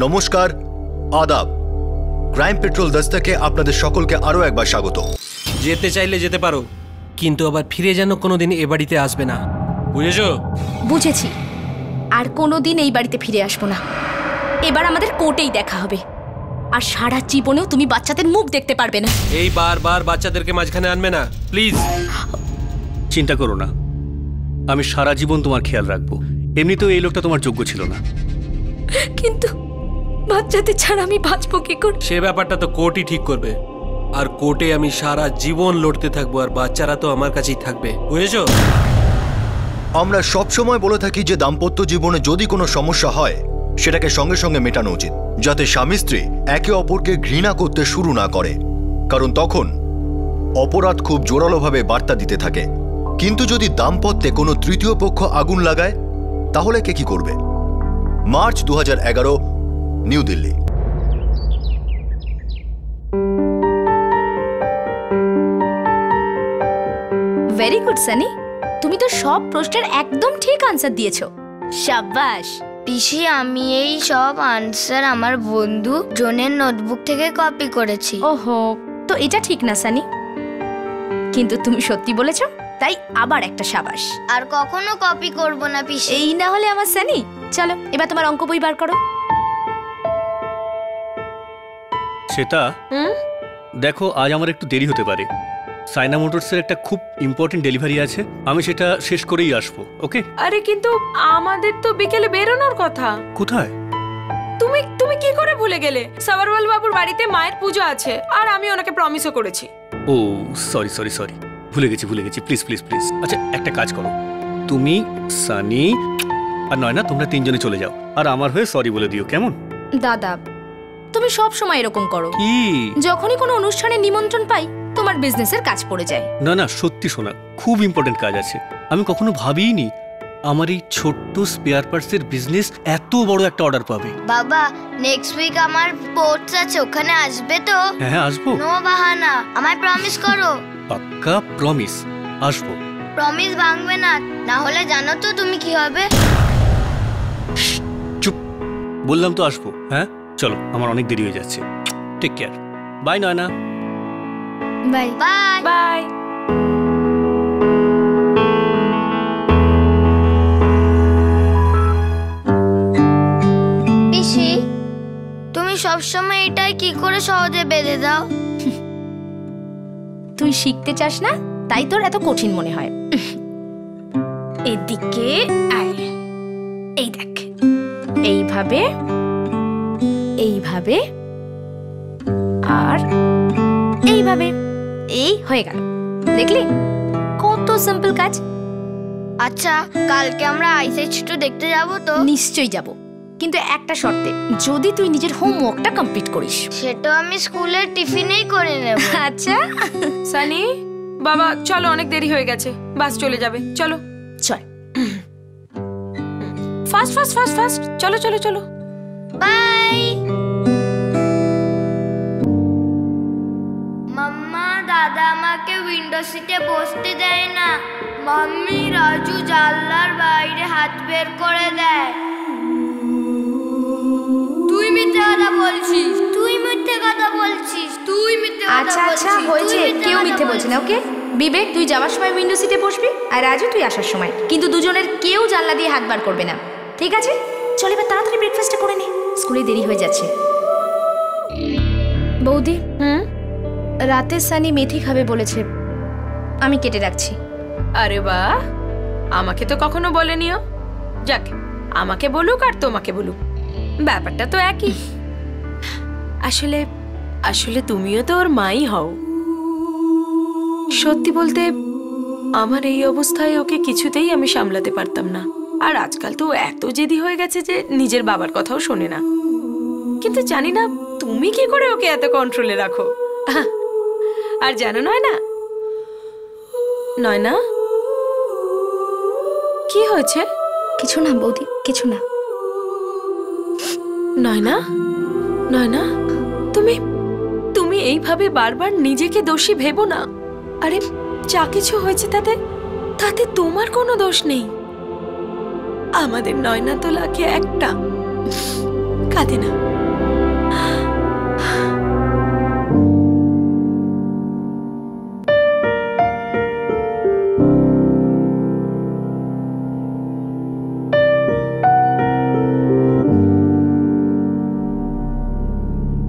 নমস্কার, আদাব। Crime petrol দস্তাকে আপনাদের সকলকে আরো একবার স্বাগত। যেতে চাইলে যেতে পারো, কিন্তু আবার ফিরে যেন কোনোদিন এ বাড়িতে আসবে না, বুঝেছো? বুঝেছি, আর কোনোদিন এই বাড়িতে ফিরে আসবো না। এবার আমাদের কোর্টেই দেখা হবে, আর সারা জীবনেও তুমি বাচ্চাদের মুখ দেখতে পারবে না। এই বারবার বাচ্চাদেরকে মাঝখানে আনবে না, প্লিজ। চিন্তা করো না, আমি সারা জীবন তোমার খেয়াল রাখবো। এমনিতেও এই লোকটা তোমার যোগ্য ছিল না। কিন্তু বাচ্চাদের ছাড়া আমি বাঁচবো কি করে? সে ব্যাপারটা তো কোর্টই ঠিক করবে, আর কোর্টে আমি সারা জীবন লড়তে থাকবো, আর বাচ্চারা তো আমার কাছেই থাকবে, বুঝেছো? আমরা সবসময় বলে থাকি যে দাম্পত্য জীবনে যদি কোনো সমস্যা হয় সেটাকে সঙ্গে সঙ্গে মেটানো উচিত, যাতে স্বামী স্ত্রী একে অপরকে ঘৃণা করতে শুরু না করে, কারণ তখন অপরাধ খুব জোরালোভাবে বার্তা দিতে থাকে। কিন্তু যদি দাম্পত্যে কোনো তৃতীয় পক্ষ আগুন লাগায়, তাহলে কে কি করবে? March 2011, new Delhi. Very good Sunny, তুমি তো সব প্রশ্নের একদম ঠিক আনসার দিয়েছো। শাবাশ। পিসি, আমি এই সব আনসার আমার বন্ধু জনের নোটবুক থেকে কপি করেছি। ওহো, তো এটা ঠিক না সানি, কিন্তু তুমি সত্যি বলেছো, তাই আবার একটা শাবাশ। আর কখনো কপি করব না পিসি। এই না হলে আমার সানি। চলো এবার তোমার অঙ্ক বই বার করো। সেটা দেখো, আজ আমার একটু দেরি হতে পারে। সাইনা মোটরসের একটা খুব ইম্পর্টেন্ট ডেলিভারি আছে, আমি সেটা শেষ করেই আসবো। ওকে? আরে কিন্তু আমাদের তো বিকেলে বেরোনোর কথা। কোথায়? তুমি কি করে ভুলে গেলে? সাভারওয়াল বাবুর বাড়িতে মায়ের পুজো আছে, আর আমি ওনাকে প্রমিসও করেছি। ও সরি সরি সরি, ভুলে গেছি। Please please please. আচ্ছা একটা কাজ করো, তুমি, সানি আর নয়না, তোমরা তিনজনে চলে যাও, আর আমার হয়ে সরি বলে দিও, কেমন? দাদা, তুমি সব সময় এরকম করো। কি? যখনই কোনো অনুষ্ঠানে নিমন্ত্রণ পাই, তোমার বিজনেসের কাজ পড়ে যায়। না না, সত্যি শোনা, খুব ইম্পর্টেন্ট কাজ আছে। আমি কখনো ভাবিনি আমার এই ছোট্ট স্পেয়ার পার্টসের বিজনেস এত বড় একটা অর্ডার পাবে। বাবা, নেক্সট উইক আমার স্পোর্টস আছে, ওখানে আসবে তো? হ্যাঁ আসবো। নো বাহানা, আমায় প্রমিস করো। পাক্কা প্রমিস, আসবো। প্রমিস ভাঙবে না, না হলে জানো তো তুমি কি হবে। চুপ, বললাম তো আসবো। হ্যাঁ চলো, আমার অনেক দেরি হয়ে যাচ্ছে। Take care, bye Naina. Bye bye bye. পিসি, তুমি সবসময় এটাই কি করে সহজে বেঁধে দাও? তুই শিখতে চাস না, তাই তোর এত কঠিন মনে হয়। এদিকে আয়, এই দেখ, এইভাবে এইভাবে আর এইভাবে, এই হয়ে গেল। দেখলি কত সিম্পল কাজ। আচ্ছা, কালকে আমরা আইসএইচ2 দেখতে যাব তো? নিশ্চয়ই যাব, কিন্তু একটা শর্তে, যদি তুই নিজের হোমওয়ার্কটা কমপ্লিট করিস। সেটা আমি স্কুলের টিফিনেই করে নেব। আচ্ছা সানি বাবা, চলো, অনেক দেরি হয়ে গেছে, বাস চলে যাবে, চলো। চল, ফাস্ট ফাস্ট ফাস্ট ফাস্ট, চলো চলো চলো। বাই। মাম্মা, দাদা আমাকে উইন্ডো সিটে বসতে দেয় না। মাম্মি, রাজু জানলার বাইরে হাত বের করে দেয়। তুই মিথ্যে কথা বলছিস, তুই মিথ্যে কথা বলছিস, তুই মিথ্যে কথা বলছিস। আচ্ছা আচ্ছা হয়েছে, কেউ মিথ্যে বলছে না। ওকে বিবেক, তুই যাওয়ার সময় উইন্ডো সিটে বসবি, আর রাজু তুই আসার সময়, কিন্তু দুজনের কেউ জানলা দিয়ে হাত বার করবে না, ঠিক আছে? চল এবার তাড়াতাড়ি ব্রেকফাস্টটা করে নে, স্কুলে দেরি হয়ে যাচ্ছে। বৌদি, রাতে সানি মেথি খাবে বলেছে, আমি কেটে রাখছি। আরে বাহ, আমাকে তো কখনো বলেনিও। যাক, আমাকে বলুক আর তোমাকে বলুক, ব্যাপারটা তো একই। আসলে আসলে তুমিও তো ওর মাই হও। সত্যি বলতে, আমার এই অবস্থায় ওকে কিছুতেই আমি সামলাতে পারতাম না, আর আজকাল তো এত জেদি হয়ে গেছে যে নিজের বাবার কথাও শোনে না। কিন্তু জানি না তুমি কি করে ওকে এত কন্ট্রোলে রাখো। আর জানো নয়না, নয়না কি হয়েছে? কিছু না বৌদি, কিছু না। নয়না, নয়না, তুমি তুমি এইভাবে বারবার নিজেকে দোষী ভেবো না। আরে যা কিছু হয়েছে তাতে তাতে তোমার কোনো দোষ নেই। আমাদের নয়না তো লাগে একটা, কাঁদে না।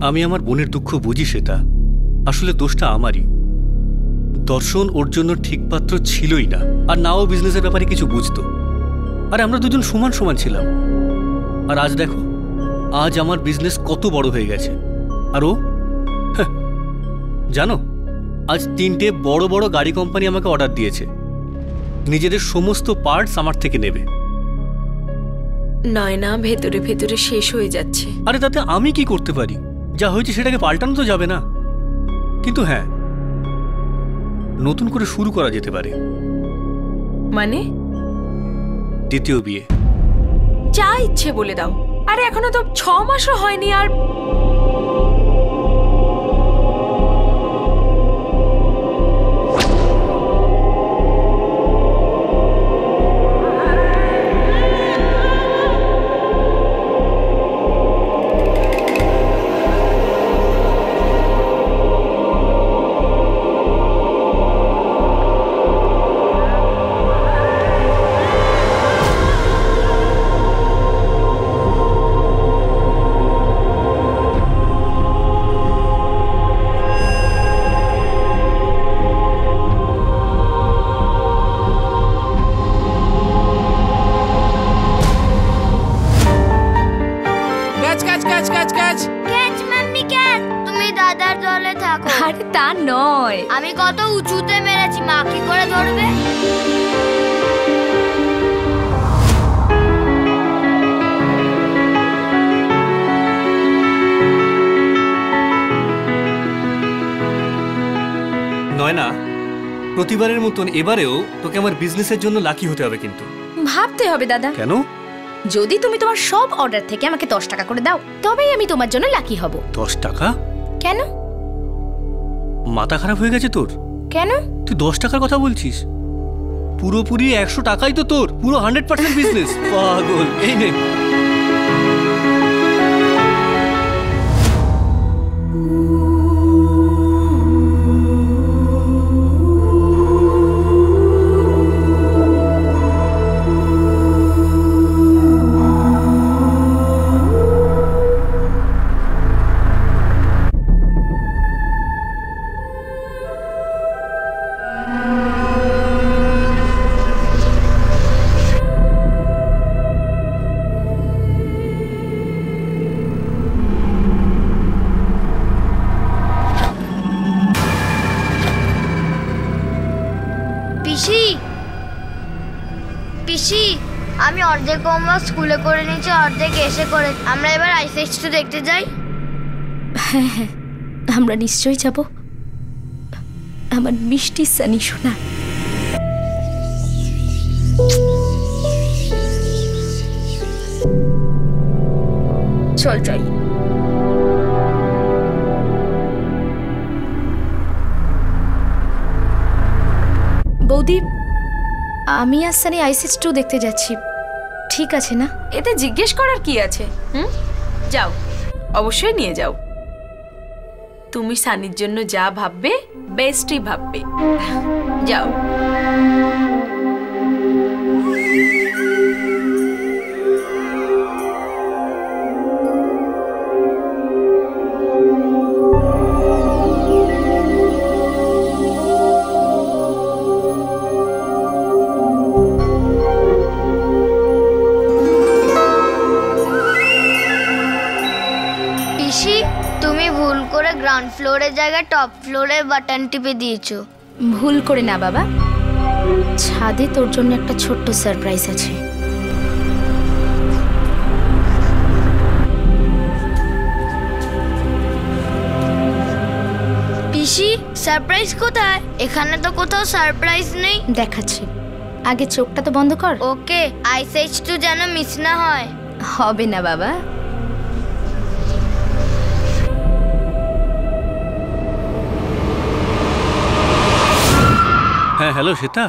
আমি আমার বোনের দুঃখ বুঝি, সেটা আসলে দোষটা আমারই। দর্শন ওর জন্য ঠিক পাত্র ছিলই না, আর নাও বিজনেসের ব্যাপারে কিছু বুঝতো। আর আমরা দুজন সমান সমান ছিলাম। আর আজ দেখো, আজ আমার বিজনেস কত বড় হয়ে গেছে। আর ও জানো, আজ 3টে বড় বড় গাড়ি কোম্পানি আমাকে অর্ডার দিয়েছে, নিজেদের সমস্ত পার্টস আমার থেকে নেবে। নয়না ভেতরে ভেতরে শেষ হয়ে যাচ্ছে। আরে তাতে আমি কি করতে পারি? যা হয়েছে সেটাকে পাল্টানো তো যাবে না। কিন্তু হ্যাঁ, নতুন করে শুরু করা যেতে পারে। মানে? দ্বিতীয় বিয়ে। যা ইচ্ছে বলে দাও। আরে এখনো তো 6 মাসও হয়নি। আর ক্যাচ মাম্মি ক্যাচ, তুমি দাদার দলে থাকো। আরে তা নয়, আমি কত উঁচুতে মেরেছি, মা কি করে ধরবে? নয়না, প্রতিবারের মতন এবারেও তোকে আমার বিজনেসের জন্য লাকি হতে হবে কিন্তু। ভাবতে হবে দাদা। কেন? যদি তুমি তোমার সব অর্ডার থেকে আমাকে 10 টাকা করে দাও, তবেই আমি তোমার জন্য লাকি হব। 10 টাকা? কেন? মাথা খারাপ হয়ে গেছে তোর? কেন? তুই 10 টাকার কথা বলছিস? পুরোপুরি 100 টাকাই তো তোর, পুরো 100% বিজনেস। পাগল, এই নে। পিসি, পিসি, আমি অর্ধেক হোমওয়ার্ক স্কুলে করে নিয়েছি, অর্ধেক এসে করে। আমরা এবার আইসএইচ টু দেখতে যাই। হ্যাঁ হ্যাঁ, আমরা নিশ্চয়ই যাব। আমার মিষ্টি সানি সোনা। চল যাই। বৌদি, আমি আর সানি আইসিএস 2 দেখতে যাচ্ছি, ঠিক আছে না? এতে জিজ্ঞেস করার কি আছে? যাও, অবশ্যই নিয়ে যাও। তুমি সানির জন্য যা ভাববে বেস্টই ভাববে। যাও। গ্রাউন্ড ফ্লোরের জায়গায় টপ ফ্লোরে বাটন টিপে দিয়েছো। ভুল করে না বাবা, ছাদে তোর জন্য একটা ছোট্ট সারপ্রাইজ আছে। পিসি, সারপ্রাইজ কোথায়? এখানে তো কোথাও সারপ্রাইজ নেই। দেখাচ্ছি, আগে চোখটা তো বন্ধ কর। ওকে, আইসএইচ 2 যেন মিস না হয়। হবে না বাবা। হ্যাঁ, হ্যালো শ্বেতা,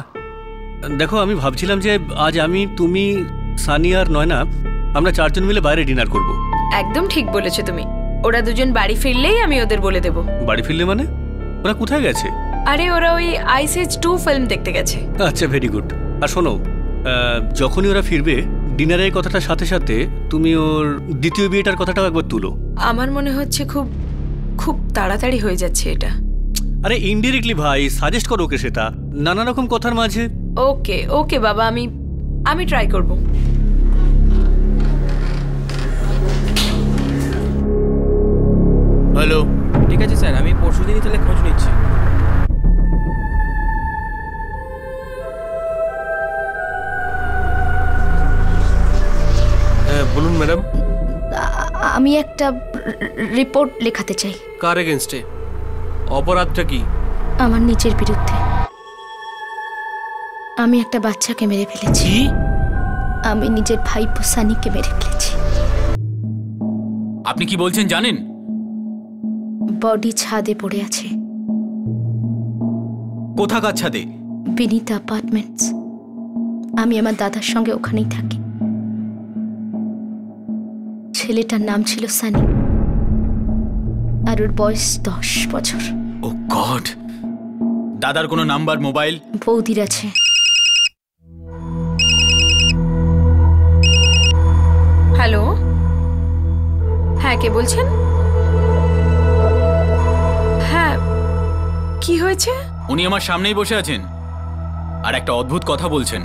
দেখো আমি ভাবছিলাম যে আজ আমি, তুমি, সানি আর নয়না আমরা 4 জন মিলে বাইরে ডিনার করব। একদম ঠিক বলেছো তুমি। ওরা দুজন বাড়ি ফিরলেই আমি ওদের বলে দেব। বাড়ি ফিরলে মানে? ওরা কোথায় গেছে? আরে ওরা ওই আইসএইচ 2 ফিল্ম দেখতে গেছে। আচ্ছা, ভেরি গুড। আর শোনো, যখনই ওরা ফিরবে ডিনারের কথাটার সাথে সাথে তুমি ওর দ্বিতীয় বিয়েটার কথাটাও একবার তুলো। আমার মনে হচ্ছে খুব খুব তাড়াতাড়ি হয়ে যাচ্ছে এটা। আরে ইনডিরেক্টলি ভাই, সাজেস্ট করো ওকে সেটা, নানা রকম কথার মাঝে। ওকে ওকে বাবা, আমি ট্রাই করব। হ্যালো, ঠিক আছে স্যার, আমি পরশুদিনই তাহলে খোঁজ নিচ্ছি। হ্যাঁ বলুন ম্যাডাম। আমি একটা রিপোর্ট লেখাতে চাই। কার এগেনস্টে? অপরাধটা কি? আমার নিজের বিরুদ্ধে। আমি একটা বাচ্চাকে মেরে ফেলেছি। আমি নিজের ভাইপো সানিকে মেরে ফেলেছি। আপনি কি বলছেন জানেন? বডি ছাদে পড়ে আছে। কোথাকার ছাদে? বিনীত অ্যাপার্টমেন্টস। আমি আমার দাদার সঙ্গে ওখানেই থাকি। ছেলেটার নাম ছিল সানি, আর ওর বয়স 10 বছর। ও গড! দাদার কোনো নাম্বার, মোবাইল? বৌদির আছে। হ্যালো, হ্যাঁ কে বলছেন? হ্যাঁ, কি হয়েছে? উনি আমার সামনেই বসে আছেন আর একটা অদ্ভুত কথা বলছেন।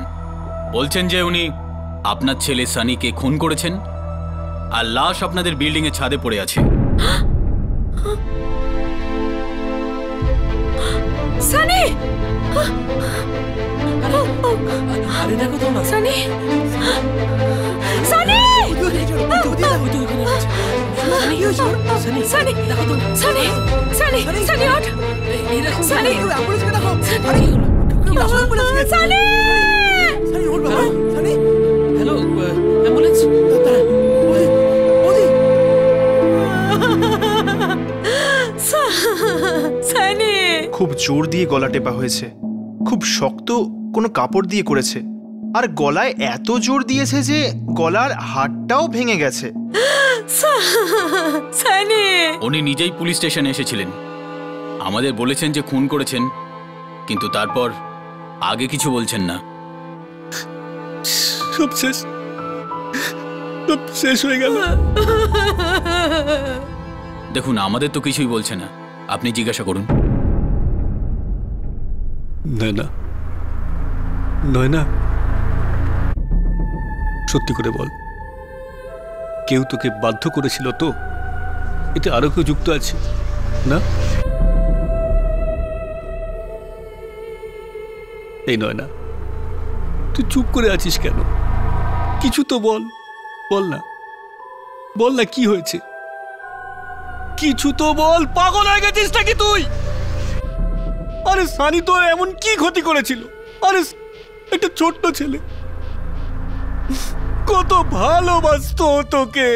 বলছেন যে উনি আপনার ছেলে সানিকে খুন করেছেন আর লাশ আপনাদের বিল্ডিং এর ছাদে পড়ে আছে। সানি! আরে দেখো তো না, সানি! সানি! সানি! সানি! সানি! সানি! সানি ওঠ! সানি! সানি! Hello, ambulance. সানি! খুব জোর দিয়ে গলা টেপা হয়েছে, খুব শক্ত কোনো কাপড় দিয়ে করেছে, আর গলায় এত জোর দিয়েছে যে গলার হাড়টাও ভেঙে গেছে। সানি! উনি নিজেই পুলিশ স্টেশনে এসেছিলেন, আমাদের বলেছেন যে খুন করেছেন, কিন্তু তারপর আগে কিছু বলছেন না। সব শেষ, সব শেষ হয়ে গেল। দেখুন, আমাদের তো কিছুই বলছে না, আপনি জিজ্ঞাসা করুন। নয়না, নয়না, সত্যি করে বল, কেউ তোকে বাধ্য করেছিল তো? এতে আরো কেউ যুক্ত আছে না? এই নয়না, তুই চুপ করে আছিস কেন? কিছু তো বল, বল না, বল না কি হয়েছে? কিছু তো বল। পাগল হয়ে গেছিস নাকি তুই? আরে সানি তো এমন কি ক্ষতি করেছিল? আরে একটা ছোট্ট ছেলে, কত ভালোবাসতো তোকে।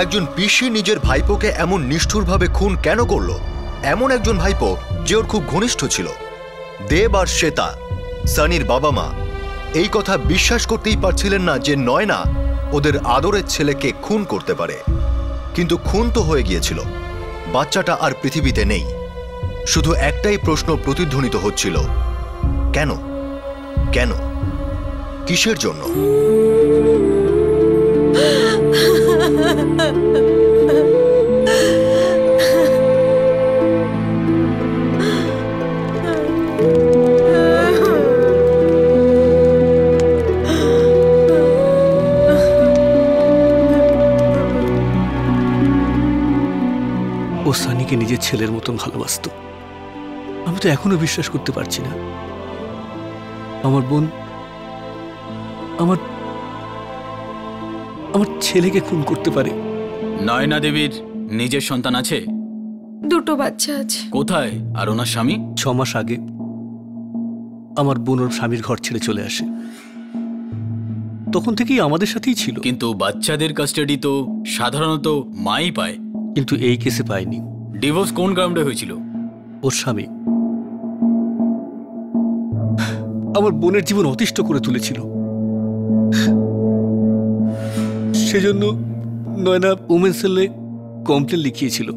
একজন পিসি নিজের ভাইপোকে এমন নিষ্ঠুরভাবে খুন কেন করলো? এমন একজন ভাইপো যে ওর খুব ঘনিষ্ঠ ছিল। দেব আর শ্বেতা, সানির বাবা মা, এই কথা বিশ্বাস করতেই পারছিলেন না যে নয়না ওদের আদরের ছেলেকে খুন করতে পারে। কিন্তু খুন তো হয়ে গিয়েছিল, বাচ্চাটা আর পৃথিবীতে নেই। শুধু একটাই প্রশ্ন প্রতিধ্বনিত হচ্ছিল, কেন? কেন? কিসের জন্য? ও সানিকে নিজের ছেলের মতন ভালোবাসতো। আমি তো এখনো বিশ্বাস করতে পারছি না আমার বোন আমার আমার ছেলেকে খুন করতে পারে। নয়না দেবীর নিজের সন্তান আছে? দুটো বাচ্চা আছে। কোথায়? আর ওনার স্বামী? 6 মাস আগে আমার বোন ওর স্বামীর ঘর ছেড়ে চলে আসে। তখন থেকেই আমাদের সাথেই ছিল। কিন্তু বাচ্চাদের কাস্টাডি তো সাধারণত মাই পায়, কিন্তু এই কেসে পায়নি। ডিভোর্স কোন গ্রাউন্ডে হয়েছিল? ওর স্বামী আমার বোনের জীবন অতিষ্ঠ করে তুলেছিল, সেজন্য নয়না উমেন সেলে কমপ্লেন লিখিয়েছিল।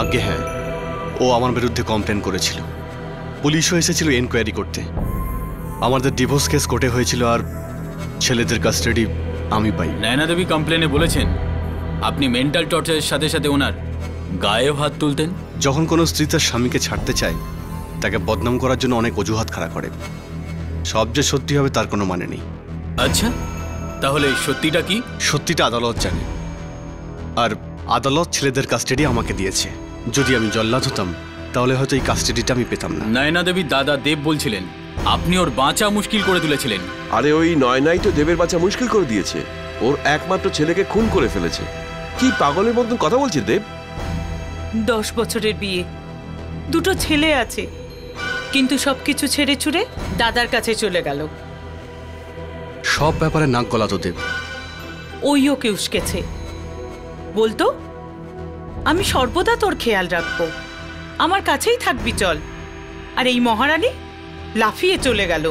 আগে হ্যাঁ, ও আমার বিরুদ্ধে কমপ্লেন করেছিল। পুলিশও এসেছিল এনকোয়ারি করতে। আমাদের ডিভোর্স কেস কোর্টে হয়েছিল আর ছেলেদের কাস্টাডি আমি পাই। নয়না দেবী কমপ্লেনে বলেছেন আপনি মেন্টাল টর্চারের সাথে সাথে ওনার গায়েও হাত তুলতেন। যখন কোনো স্ত্রী তার স্বামীকে ছাড়তে চায়, তাকে বদনাম করার জন্য অনেক অজুহাত খাড়া করে। সব যে সত্যি হবে তার কোনো মানে নেই। আচ্ছা, তাহলে সত্যিটা কি? সত্যিটা আদালত জানে, আর আদালত ছেলেদের কাস্টাডি আমাকে দিয়েছে। যদি আমি জল্লাদ হতাম তাহলে হয়তো এই কাস্টাডিটা আমি পেতাম না। নয়না দেবীর দাদা দেব বলছিলেন আপনি ওর বাঁচা মুশকিল করে তুলেছিলেন। আরে ওই নয়নাই তো দেবের বাচ্চা মুশকিল করে দিয়েছে, ওর একমাত্র ছেলেকে খুন করে ফেলেছে। কি পাগলের মতন কথা বলছে দেব? 10 বছরের বিয়ে, 2টো ছেলে আছে, কিন্তু সবকিছু ছেড়ে ছুড়ে দাদার কাছে চলে গেল। সব ব্যাপারে নাক গলাতো দেব। ওই ওকে উস্কেছে, বলতো আমি সর্বদা তোর খেয়াল রাখবো, আমার কাছেই থাকবি চল। আর এই মহারানী লাফিয়ে চলে গেল।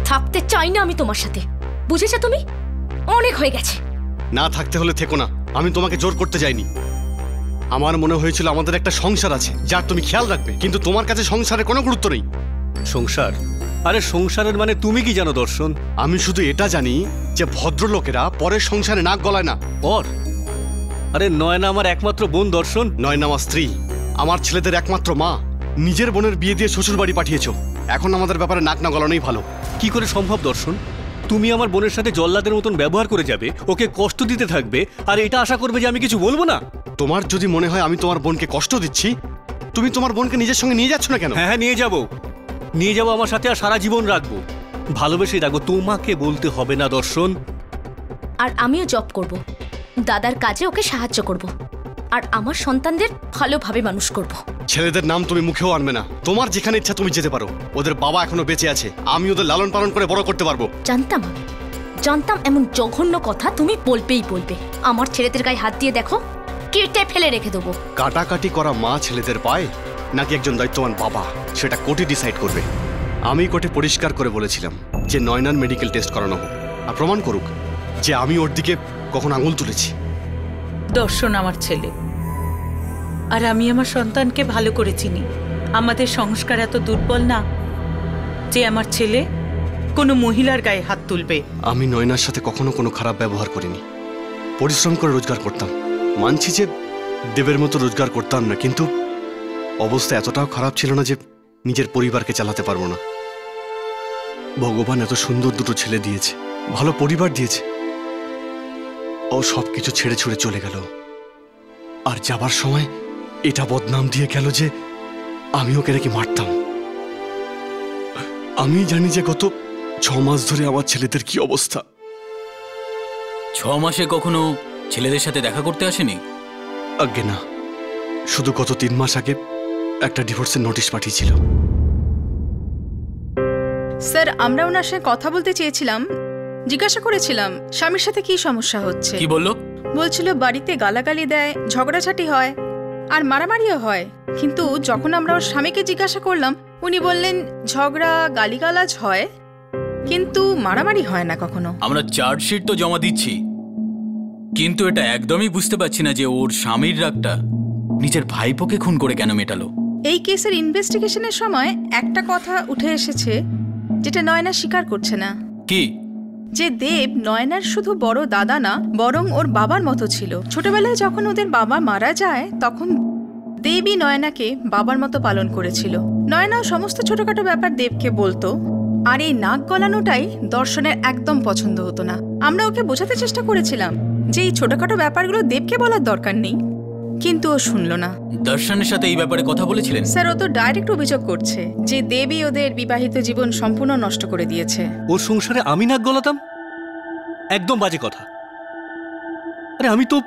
থাকতে চাই না আমি তোমার সাথে, বুঝেছো তুমি? অনেক হয়ে গেছে। না থাকতে হলে থেকো না, আমি তোমাকে জোর করতে যাইনি। আমার মনে হয়েছিল আমাদের একটা সংসার আছে যার তুমি খেয়াল রাখবে, কিন্তু তোমার কাছে সংসারের কোনো গুরুত্ব নেই। সংসার? আরে সংসারের মানে তুমি কি জানো দর্শন? আমি শুধু এটা জানি যে ভদ্রলোকেরা পরের সংসারে নাক গলায় না। পর? আরে নয়না আমার একমাত্র বোন দর্শন। নয়না আমার স্ত্রী, আমার ছেলেদের একমাত্র মা। নিজের বোনের বিয়ে দিয়ে শ্বশুর বাড়ি পাঠিয়েছো, এখন আমাদের ব্যাপারে নাক না গলানোই ভালো। কি করে সম্ভব দর্শন? তুমি আমার বোনের সাথে জল্লাদের মতন ব্যবহার করে যাবে, ওকে কষ্ট দিতে থাকবে, আর এটা আশা করবে যে আমি কিছু বলবো না? তোমার যদি মনে হয় আমি তোমার বোনকে কষ্ট দিচ্ছি, তুমি তোমার বোনকে নিজের সঙ্গে নিয়ে যাচ্ছ না কেন? হ্যাঁ নিয়ে যাবো আমার সাথে, আর সারা জীবন রাখবো, ভালোবেসেই রাখবো। তোমাকে বলতে হবে না দর্শন। আর আমিও জব করব, দাদার কাজে ওকে সাহায্য করব, আর আমার সন্তানদের ভালোভাবে মানুষ করব। ছেলেদের নাম তুমি মুখেও আনবে না, তোমার যেখানে ইচ্ছা তুমি যেতে পারো। ওদের বাবা এখনো বেঁচে আছে, আমি ওদের লালন পালন করে বড় করতে পারবো। জানতাম জানতাম এমন জঘন্য কথা তুমি বলবেই বলবে। আমার ছেলেদের গায়ে হাত দিয়ে দেখো, কেটে ফেলে রেখে দেবো। কাটাকাটি করা মা ছেলেদের পায় নাকি একজন দায়িত্ববান বাবা, সেটা কোর্টে ডিসাইড করবে। আমি কোর্টে পরিষ্কার করে বলেছিলাম যে নয়নার মেডিকেল টেস্ট করানো হোক, আর প্রমাণ করুক যে আমি ওর দিকে কখন আঙুল তুলেছি। দর্শন আমার ছেলে, আর আমি আমার সন্তানকে ভালো করে চিনি। আমাদের সংস্কার এত দুর্বল না যে আমার ছেলে কোনো মহিলার গায়ে হাত তুলবে। আমি নয়নার সাথে কখনো কোনো খারাপ ব্যবহার করিনি, পরিশ্রম করে রোজগার করতাম। মানছি যে দেবের মতো রোজগার করতাম না, কিন্তু অবস্থা এতটাও খারাপ ছিল না যে নিজের পরিবারকে চালাতে পারবো না। ভগবান এত সুন্দর 2টো ছেলে দিয়েছে, ভালো পরিবার দিয়েছে, ও সবকিছু ছেড়ে ছুড়ে চলে গেল। আর যাবার সময় এটা বদনাম দিয়ে গেল যে আমি ওকে নাকি মারতাম। আমি জানি যে গত 6 মাস ধরে আমার ছেলেদের কি অবস্থা। 6 মাসে কখনো ছেলেদের সাথে দেখা করতে আসেনি? আজ্ঞে না, শুধু গত 3 মাস আগে একটা ডিভোর্সের নোটিশ পাঠিয়েছিল। স্যার, আমরা ওনার সাথে কথা বলতে চেয়েছিলাম, জিজ্ঞাসা করেছিলাম স্বামীর সাথে কি সমস্যা হচ্ছে। কি বললো? বলছিল বাড়িতে গালাগালি দেয়, ঝগড়াঝাটি হয়, আর মারামারিও হয়। কিন্তু যখন আমরা ওর স্বামীকে জিজ্ঞাসা করলাম, উনি বললেন ঝগড়া গালিগালাজ হয়, কিন্তু মারামারি হয় না কখনো। আমরা চার্জশিট তো জমা দিচ্ছি, কিন্তু এটা একদমই বুঝতে পারছি না যে ওর স্বামীর রাগটা নিজের ভাইপোকে খুন করে কেন মেটালো। এই কেসের ইনভেস্টিগেশনের সময় একটা কথা উঠে এসেছে যেটা নয়না স্বীকার করছে না। কি? যে দেব নয়নার শুধু বড় দাদা না, বরং ওর বাবার মতো ছিল। ছোটবেলায় যখন ওদের বাবা মারা যায় তখন দেবই নয়নাকে বাবার মতো পালন করেছিল। নয়নাও সমস্ত ছোটখাটো ব্যাপার দেবকে বলতো, আর এই নাক গলানোটাই দর্শনের একদম পছন্দ হতো না। আমরা ওকে বোঝাতে চেষ্টা করেছিলাম যে এই ছোটখাটো ব্যাপারগুলো দেবকে বলার দরকার নেই, কিন্তু ও শুনল না। দর্শনের সাথে এই ব্যাপারে কথা বলেছিলেন? স্যার, ও তো ডাইরেক্ট অভিযোগ করছে যে দেবী ওদের বিবাহিত জীবন সম্পূর্ণ নষ্ট করে দিয়েছে। ওর সংসারে আমি নাক গলাতাম? একদম বাজে কথা। আরে আমি তো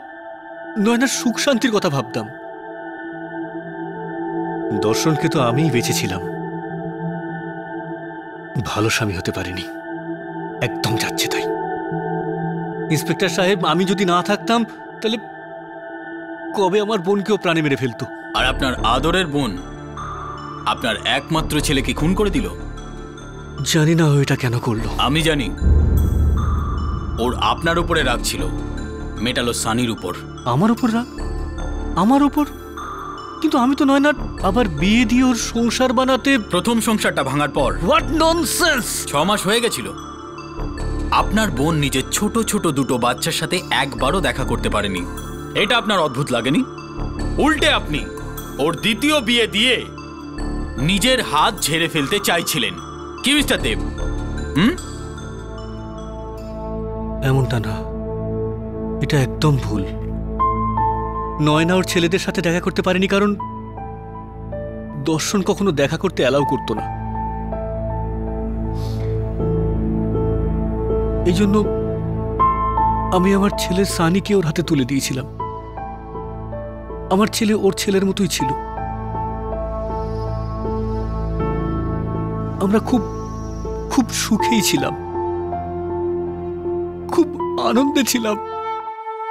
নয়নার সুখ শান্তির কথা ভাবতাম। দর্শনকে তো আমিই বেঁচেছিলাম, ভালো স্বামী হতে পারিনি। একদম যাচ্ছে তাই। ইন্সপেক্টর সাহেব, আমি যদি না থাকতাম তাহলে কবে আমার বোনকেও প্রাণে মেরে ফেলতো। আর আপনার আদরের বোন আপনার একমাত্র ছেলেকে খুন করে দিল। জানি না ও এটা কেন করলো। আমি জানি। ওর আপনার উপরে রাগ ছিল, মেটালো সানির উপর। আমার উপর রাগ? আমার উপর? কিন্তু আমি তো নয়নার আবার বিয়ে দিয়ে ওর সংসার বানাতে। প্রথম সংসারটা ভাঙার পর হোয়াট ননসেন্স! 6 মাস হয়ে গেছিল। আপনার বোন নিজের ছোট ছোট দুটো বাচ্চার সাথে একবারও দেখা করতে পারেনি। এটা আপনার অদ্ভুত লাগেনি? উল্টে আপনি ওর দ্বিতীয় বিয়ে দিয়ে নিজের হাত ঝেড়ে ফেলতে চাইছিলেন কি মিস্টার দেব? এমনটা না, এটা একদম ভুল। নয়না ওর ছেলেদের সাথে দেখা করতে পারেনি কারণ দর্শন কখনো দেখা করতে অ্যালাউ করতো না। এই জন্য আমি আমার ছেলে সানিকে ওর হাতে তুলে দিয়েছিলাম। আমার ছেলে ওর ছেলের মতোই ছিল। আমরা খুব খুব সুখেই ছিলাম, খুব আনন্দে ছিলাম।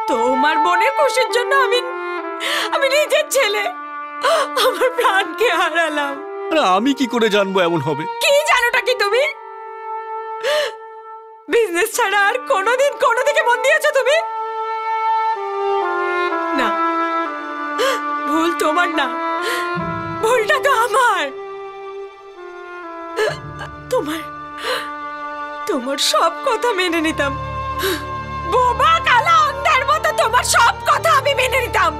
তোমার বোনের খুশির জন্য আমি নিজের ছেলে আমার প্রাণকে হারালাম। আমি কি করে জানবো এমন হবে? কি জানোটা কি তুমি? বিজনেস ছাড়া আর কোনোদিন কোনো দিকে মন দিয়েছো তুমি? না, ভুল তোমার না, ভুলটা তো আমার। তোমার সব কথা মেনে নিতাম, বোবা কালা অন্ধের মতো তোমার সব কথা আমি মেনে নিতাম।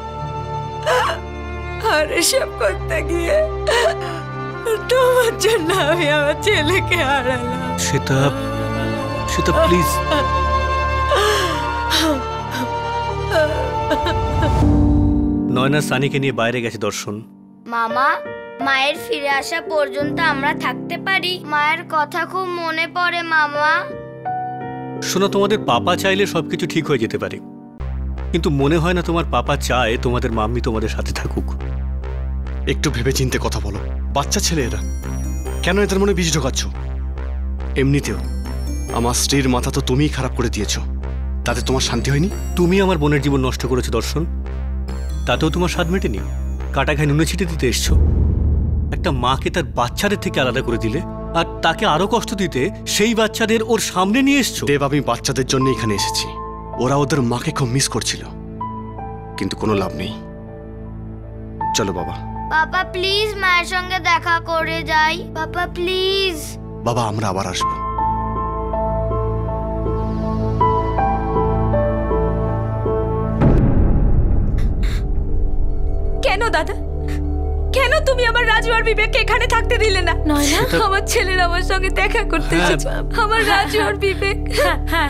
আর এসব করতে গিয়ে তোমার জন্য আমি আমার ছেলেকে হারালাম। সেটা প্লিজ। নয়না সানিকে নিয়ে বাইরে গেছে দর্শন। মামা, মায়ের ফিরে আসা পর্যন্ত আমরা থাকতে পারি? মায়ের কথা খুব মনে পড়ে মামা। শোনো, তোমাদের পাপা চাইলে সবকিছু ঠিক হয়ে যেতে পারে, কিন্তু মনে হয় না তোমার পাপা চায় তোমাদের মাম্মি তোমাদের সাথে থাকুক। একটু ভেবে চিন্তে কথা বলো। বাচ্চা ছেলে এরা, কেন এদের মনে বীজ ঢোকাচ্ছ? এমনিতেও আমার স্ত্রীর মাথা তো তুমিই খারাপ করে দিয়েছ, তাতে তোমার শান্তি হয়নি? তুমি আমার বোনের জীবন নষ্ট করেছো দর্শন, তাতেও তোমার স্বাদ মেটেনি। কাটা খায় নুনে ছিটে দিতে এসছো। একটা মাকে তার বাচ্চাদের থেকে আলাদা করে দিলে, আর তাকে আরো কষ্ট দিতে সেই বাচ্চাদের ওর সামনে নিয়ে এসছো। দেব, আমি বাচ্চাদের জন্য এখানে এসেছি। ওরা ওদের মাকে খুব মিস করছিল, কিন্তু কোনো লাভ নেই। চলো বাবা। পাপা প্লিজ মায়ের সঙ্গে দেখা করে যাই। Papa please. বাবা, আমরা আবার আসবো। কেন দাদা, কেন তুমি আমার রাজু আর বিবেককে এখানে থাকতে দিলে না? নয়না, আমার ছেলের আমার সঙ্গে দেখা করতে এসেছে। আমার রাজু আর বিবেক। হ্যাঁ,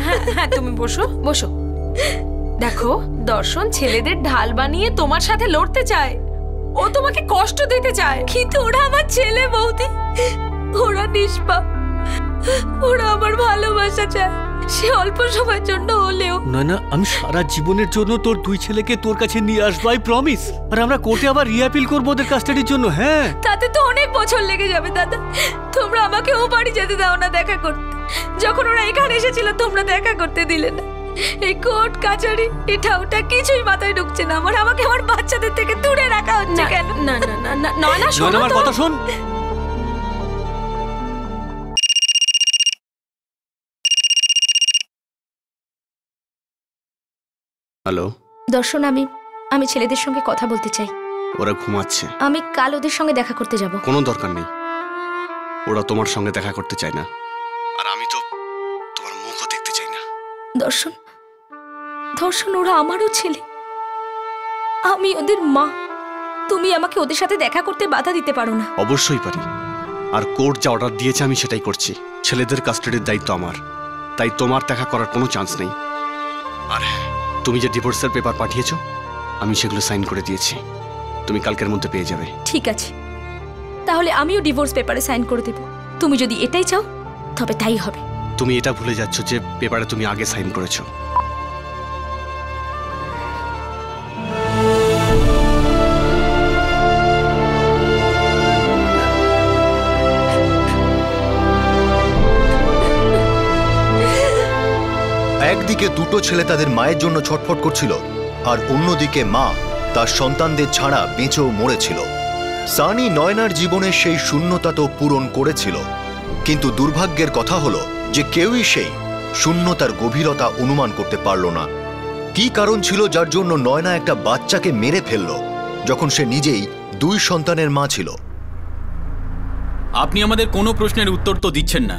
তুমি বসো বসো। দেখো, দর্শন ছেলেদের ঢাল বানিয়ে তোমার সাথে লড়তে চায়, ও তোমাকে কষ্ট দিতে চায়, কিন্তু ওরা আমার ছেলে বৌদি, ওরা নিষ্পাপ, ওরা আমার ভালোবাসা চায়, সে অল্প সময়ের জন্য হলেও। না, আমি সারা জীবনের জন্য তোর দুই ছেলেকে তোর কাছে নিয়ে আসবো, আই প্রমিস। আর আমরা কোর্টে আবার রিঅ্যাপিল করবো ওদের কাস্টাডির জন্য। হ্যাঁ, তাতে তো অনেক বছর লেগে যাবে দাদা। তোমরা আমাকে ও বাড়ি যেতে দাও না দেখা করতে। যখন ওরা এখানে এসেছিল তোমরা দেখা করতে দিলে না। এই কোর্ট কাচারি এটা ওটা কিছুই মাথায় ঢুকছে না আমার। আমাকে আমার বাচ্চাদের থেকে দূরে রাখা হচ্ছে কেন? না না না না, নয়না শোনো, আমার কথা শোন। হ্যালো দর্শন, আমি ছেলেদের সঙ্গে কথা বলতে চাই। ওরা ঘুমাচ্ছে। আমি কাল ওদের সঙ্গে দেখা করতে যাব। কোনো দরকার নেই, ওরা তোমার সঙ্গে দেখা করতে চায় না, আর আমি তো তোমার মুখও দেখতে চাই না। দর্শন, ওরা আমারও ছেলে, আমি ওদের মা। তুমি আমাকে ওদের সাথে দেখা করতে বাধা দিতে পারো না। অবশ্যই পারি, আর কোর্ট যা অর্ডার দিয়েছে আমি সেটাই করছি। ছেলেদের কাস্টাডির দায়িত্ব আমার, তাই তোমার দেখা করার কোনো চান্স নেই। আর হ্যাঁ, তুমি যে ডিভোর্সের পেপার পাঠিয়েছো আমি সেগুলো সাইন করে দিয়েছি, তুমি কালকের মধ্যে পেয়ে যাবে। ঠিক আছে, তাহলে আমিও ডিভোর্স পেপারে সাইন করে দেব। তুমি যদি এটাই চাও তবে তাই হবে। তুমি এটা ভুলে যাচ্ছ যে পেপারে তুমি আগে সাইন করেছো। একদিকে দুটো ছেলে তাদের মায়ের জন্য ছটফট করছিল, আর অন্যদিকে মা তার সন্তানদের ছাড়া বেঁচেও মরেছিল। সানি নয়নার জীবনের সেই শূন্যতা তো পূরণ করেছিল, কিন্তু দুর্ভাগ্যের কথা হলো যে কেউই সেই শূন্যতার গভীরতা অনুমান করতে পারল না। কি কারণ ছিল যার জন্য নয়না একটা বাচ্চাকে মেরে ফেলল, যখন সে নিজেই 2 সন্তানের মা ছিল। আপনি আমাদের কোনো প্রশ্নের উত্তর তো দিচ্ছেন না,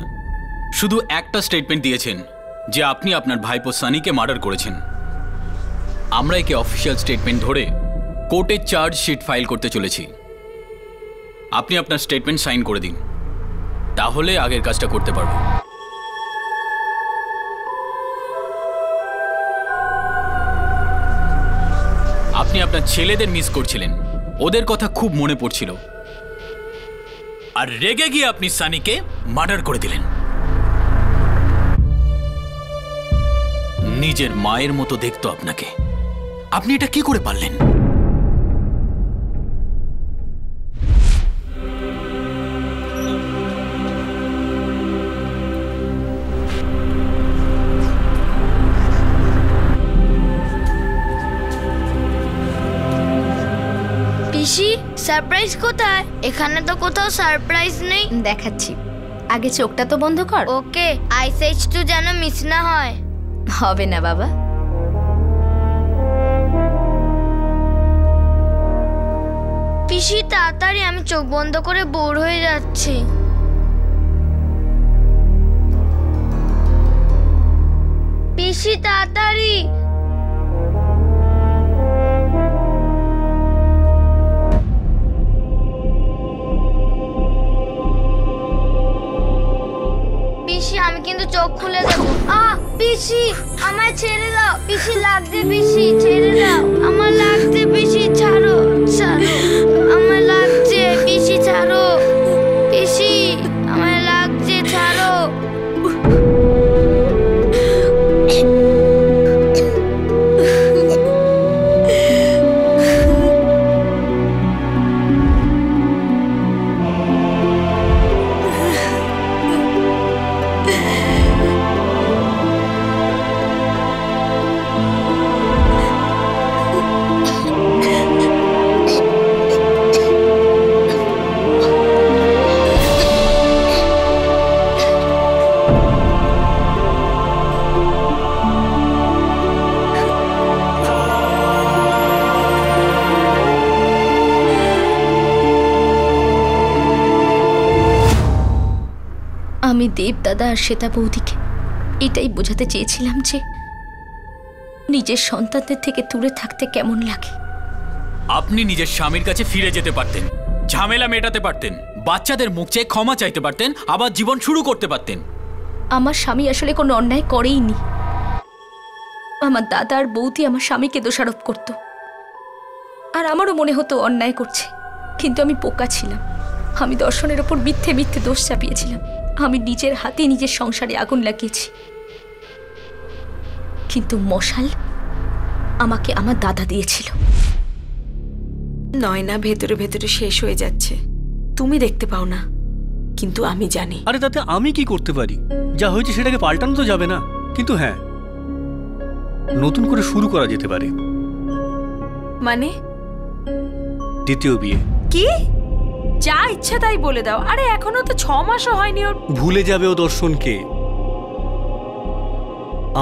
শুধু একটা স্টেটমেন্ট দিয়েছেন যে আপনি আপনার ভাইপো সানিকে মার্ডার করেছেন। আমরা একে অফিসিয়াল স্টেটমেন্ট ধরে কোর্টে চার্জশিট ফাইল করতে চলেছি। আপনি আপনার স্টেটমেন্ট সাইন করে দিন, তাহলে আগের কাজটা করতে পারবো। আপনি আপনার ছেলেদের মিস করছিলেন, ওদের কথা খুব মনে পড়ছিল, আর রেগে গিয়ে আপনি সানিকে মার্ডার করে দিলেন। নিজের মায়ের মতো দেখতো আপনাকে, আপনি এটা কি করে পারলেন? পিসি, সারপ্রাইজ কোথায়? এখানে তো কোথাও সারপ্রাইজ নেই। দেখাচ্ছি, আগে চোখটা তো বন্ধ কর। ওকে, আইসাইট তো যেন মিস না হয়। হবে না বাবা। পিসি তাড়াতাড়ি, আমি চোখ বন্ধ করে বোর হয়ে যাচ্ছি। পিসি তাড়াতাড়ি। পিসি আমি কিন্তু চোখ খুলে দেবো। পিসি আমায় ছেড়ে দাও। পিসি লাগছে, পিসি ছেড়ে দাও। আমার লাগছে, পিসি ছাড়ো ছাড়ো, আমার লাগছে, পিসি ছাড়ো, পিসি আমার লাগছে, ছাড়ো। আমি দেব দাদা আর শ্বেতা বৌদিকে এটাই বোঝাতে চেয়েছিলাম যে নিজের সন্তানদের থেকে দূরে থাকতে কেমন লাগে। আপনি নিজের স্বামীর কাছে ফিরে যেতে পারতেন, ঝামেলা মেটাতে পারতেন, বাচ্চাদের মুখ চেয়ে ক্ষমা চাইতে পারতেন, আবার জীবন শুরু করতে পারতেন। আমার স্বামী আসলে কোনো অন্যায় করেইনি। আমার দাদা আর বৌদি আমার স্বামীকে দোষারোপ করত, আর আমারও মনে হতো অন্যায় করছে, কিন্তু আমি বোকা ছিলাম। আমি দর্শনের ওপর মিথ্যে মিথ্যে দোষ চাপিয়েছিলাম। আমি নিজের হাতে নিজের সংসারে আগুন লাগিয়েছি, কিন্তু মশাল আমাকে আমার দাদা দিয়েছিল। নয়না ভেতরে ভেতরে শেষ হয়ে যাচ্ছে, তুমি দেখতে পাও না, কিন্তু আমি জানি। আরে তাতে আমি কি করতে পারি? যা হয়েছে সেটাকে পাল্টানো তো যাবে না, কিন্তু হ্যাঁ, নতুন করে শুরু করা যেতে পারে। মানে? দ্বিতীয় বিয়ে। কি? যা ইচ্ছা তাই বলে দাও। আরে এখনো তো 6 মাসও হয়নি ওর। ভুলে যাবে ও দর্শনকে,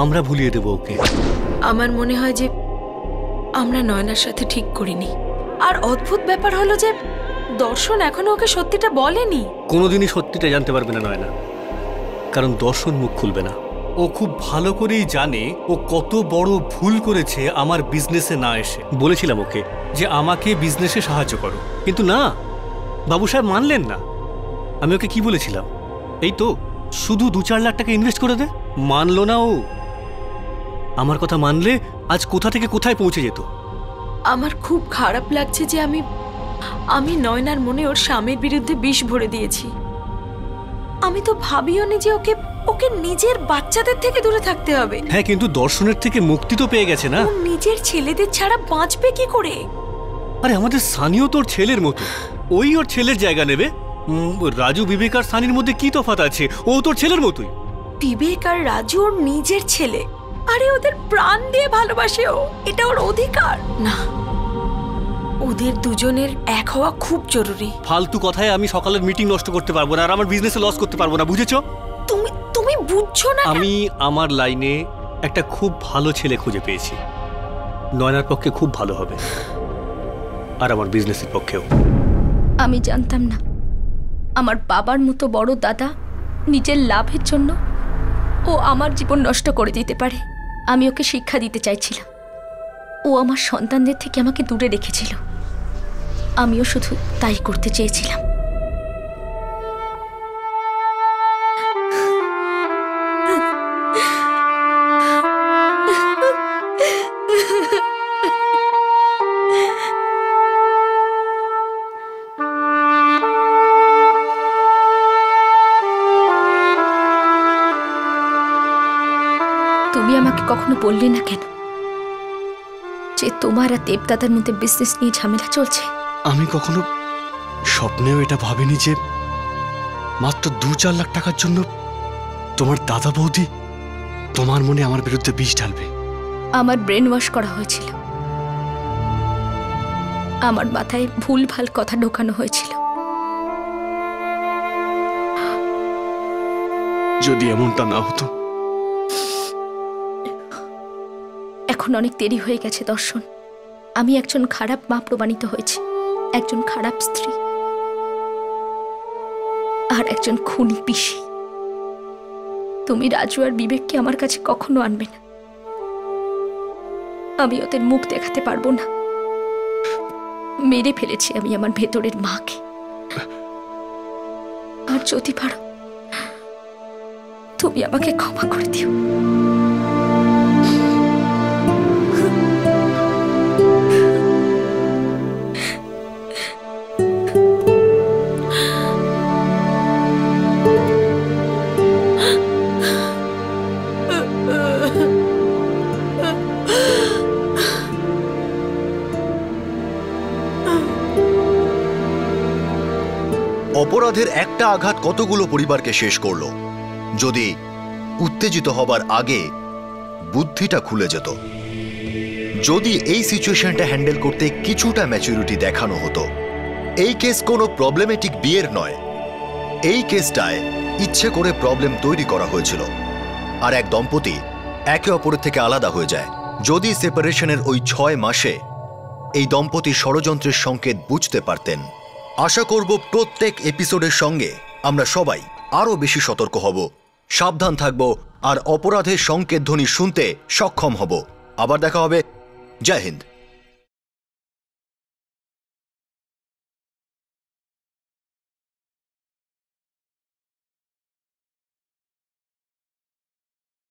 আমরা ভুলিয়ে দেব ওকে। আমার মনে হয় যে আমরা নয়নার সাথে ঠিক করিনি। আর অদ্ভুত ব্যাপার হলো যে দর্শন এখনো ওকে সত্যিটা বলেনি। কোনোদিনই সত্যিটা জানতে পারবে না নয়না, কারণ দর্শন মুখ খুলবে না। ও খুব ভালো করেই জানে ও কত বড় ভুল করেছে আমার বিজনেসে না এসে। বলেছিলাম ওকে যে আমাকে বিজনেসে সাহায্য করো, কিন্তু না, বাবু সাহেব মানলেন না। আমি ওকে কি বলেছিলাম, এই তো শুধু 2-4 লাখ টাকা ইনভেস্ট করে দে, মানলো না ও। আমার কথা মানলে আজ কোথা থেকে কোথায় পৌঁছে যেত। আমার খুব খারাপ লাগছে যে আমি নয়নার মনে ওর স্বামীর বিরুদ্ধে বিষ ভরে দিয়েছি। আমি তো ভাবিও নি যে ওকে নিজের বাচ্চাদের থেকে দূরে থাকতে হবে। হ্যাঁ, কিন্তু দর্শনের থেকে মুক্তি তো পেয়ে গেছে না। ও নিজের ছেলেদের ছাড়া বাঁচবে কি করে? আরে আমাদের সানিও তোর ছেলের মতো, ওই ওর ছেলের জায়গা নেবে। রাজু, বিবেক আর সানির মধ্যে কি তফাৎ আছে? ও তোর ছেলের মতোই। বিবেক আর রাজু ওর নিজের ছেলে। আরে ওদের প্রাণ দিয়ে ভালোবাসে ও, এটা ওর অধিকার না। ওদের দুজনের এক হওয়া খুব জরুরি। ফালতু কথায় আমি সকালের মিটিং নষ্ট করতে পারবো না, আর আমার বিজনেসে লস করতে পারবো না, বুঝেছো? তুমি বুঝছো না। আমি আমার লাইনে একটা খুব ভালো ছেলে খুঁজে পেয়েছি, নয়নার পক্ষে খুব ভালো হবে। আর আমার বিজনেসের পক্ষেও। আমি জানতাম না আমার বাবার মতো বড় দাদা নিজের লাভের জন্য ও আমার জীবন নষ্ট করে দিতে পারে। আমি ওকে শিক্ষা দিতে চাইছিলাম। ও আমার সন্তানদের থেকে আমাকে দূরে রেখেছিল। আমিও শুধু তাই করতে চেয়েছিলাম। তুমি আমাকে কখনো বললে না কেন যে তোমার আর দেবদাদার মধ্যে বিজনেস নিয়ে ঝামেলা চলছে? আমি কখনো স্বপ্নেও এটা ভাবিনি যে মাত্র 2-4 লাখ টাকার জন্য তোমার দাদা বৌদি তোমার মনে আমার বিরুদ্ধে বিষ ঢালবে। আমার ব্রেন ওয়াশ করা হয়েছিল। আমার মাথায় ভুলভাল কথা ঢোকানো হয়েছিল। যদি এমনটা না হতো। এখন অনেক দেরি হয়ে গেছে দর্শন। আমি একজন খারাপ মা প্রমাণিত হয়েছি, একজন খারাপ স্ত্রী, আর একজন খুনি পিসি। তুমি রাজু আর বিবেককে আমার কাছে কখনো আনবে না। আমি ওদের মুখ দেখাতে পারবো না। মেরে ফেলেছি আমি আমার ভেতরের মাকে। আর যদি পারো তুমি আমাকে ক্ষমা করে দিও। অপরাধের একটা আঘাত কতগুলো পরিবারকে শেষ করলো যদি উত্তেজিত হবার আগে বুদ্ধিটা খুলে যেত। যদি এই সিচুয়েশনটা হ্যান্ডেল করতে কিছুটা ম্যাচুরিটি দেখানো হতো। এই কেস কোনো প্রবলেমেটিক বিয়ের নয়। এই কেসটায় ইচ্ছে করে প্রবলেম তৈরি করা হয়েছিল আর এক দম্পতি একে অপরের থেকে আলাদা হয়ে যায়। যদি সেপারেশনের ওই 6 মাসে এই দম্পতি ষড়যন্ত্রের সংকেত বুঝতে পারতেন, আশা করব প্রত্যেক এপিসোডের সঙ্গে আমরা সবাই আরো বেশি সতর্ক হব, সাবধান থাকব আর অপরাধের সংকেত ধ্বনি শুনতে সক্ষম হব। আবার দেখা হবে। জয় হিন্দ।